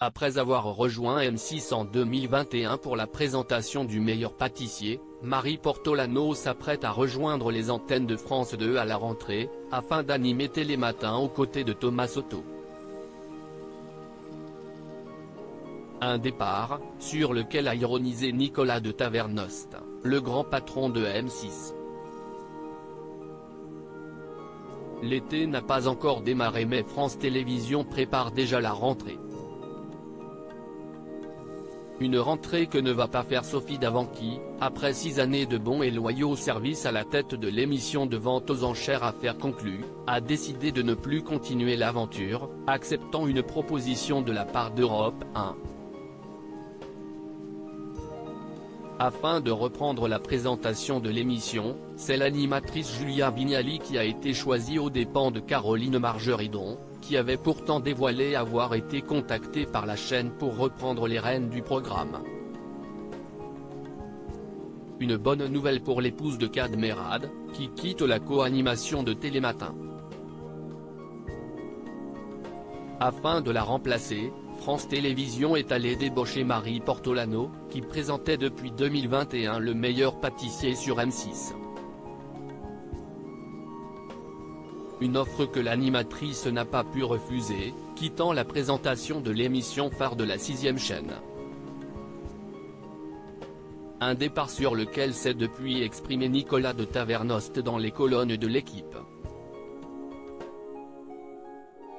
Après avoir rejoint M6 en 2021 pour la présentation du meilleur pâtissier, Marie Portolano s'apprête à rejoindre les antennes de France 2 à la rentrée, afin d'animer Télématin aux côtés de Thomas Soto. Un départ, sur lequel a ironisé Nicolas de Tavernost, le grand patron de M6. L'été n'a pas encore démarré mais France Télévisions prépare déjà la rentrée. Une rentrée que ne va pas faire Sophie Davant qui, après 6 années de bons et loyaux services à la tête de l'émission de vente aux enchères Affaires conclues, a décidé de ne plus continuer l'aventure, acceptant une proposition de la part d'Europe 1. Afin de reprendre la présentation de l'émission, c'est l'animatrice Julia Vignali qui a été choisie aux dépens de Caroline Margeridon, qui avait pourtant dévoilé avoir été contactée par la chaîne pour reprendre les rênes du programme. Une bonne nouvelle pour l'épouse de Kad Merad, qui quitte la co-animation de Télématin. Afin de la remplacer, France Télévisions est allée débaucher Marie Portolano, qui présentait depuis 2021 le meilleur pâtissier sur M6. Une offre que l'animatrice n'a pas pu refuser, quittant la présentation de l'émission phare de la 6e chaîne. Un départ sur lequel s'est depuis exprimé Nicolas de Tavernost dans les colonnes de l'équipe.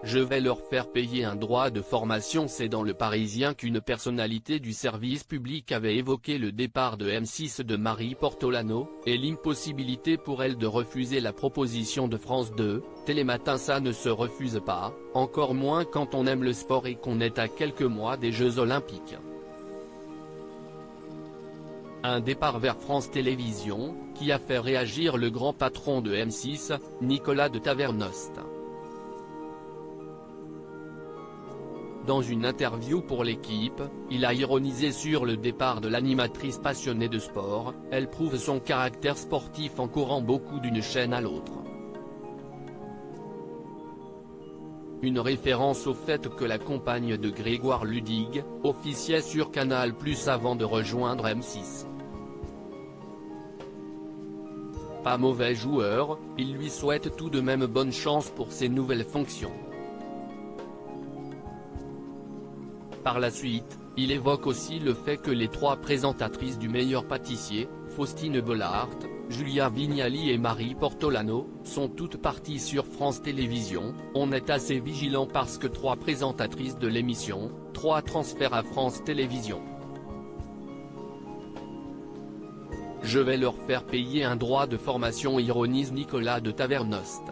Je vais leur faire payer un droit de formation. C'est dans Le Parisien qu'une personnalité du service public avait évoqué le départ de M6 de Marie Portolano, et l'impossibilité pour elle de refuser la proposition de France 2, Télématin. Ça ne se refuse pas, encore moins quand on aime le sport et qu'on est à quelques mois des Jeux Olympiques. Un départ vers France Télévisions, qui a fait réagir le grand patron de M6, Nicolas de Tavernost. Dans une interview pour l'équipe, il a ironisé sur le départ de l'animatrice passionnée de sport. Elle prouve son caractère sportif en courant beaucoup d'une chaîne à l'autre. Une référence au fait que la compagne de Grégoire Ludig officiait sur Canal+ avant de rejoindre M6. Pas mauvais joueur, il lui souhaite tout de même bonne chance pour ses nouvelles fonctions. Par la suite, il évoque aussi le fait que les 3 présentatrices du meilleur pâtissier, Faustine Bollaert, Julia Vignali et Marie Portolano, sont toutes parties sur France Télévisions. On est assez vigilant parce que 3 présentatrices de l'émission, 3 transferts à France Télévisions. Je vais leur faire payer un droit de formation, ironise Nicolas de Tavernost.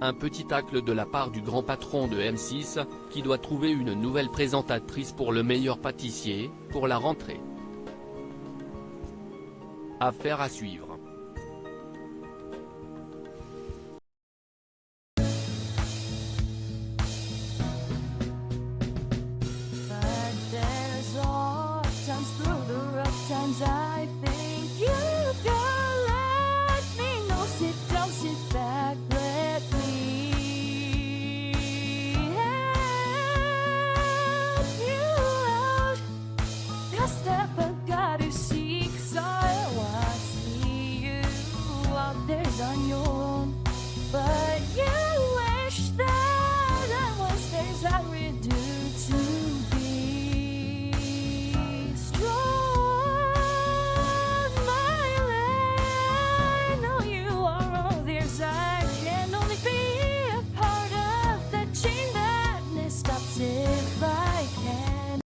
Un petit tacle de la part du grand patron de M6, qui doit trouver une nouvelle présentatrice pour le meilleur pâtissier, pour la rentrée. Affaire à suivre.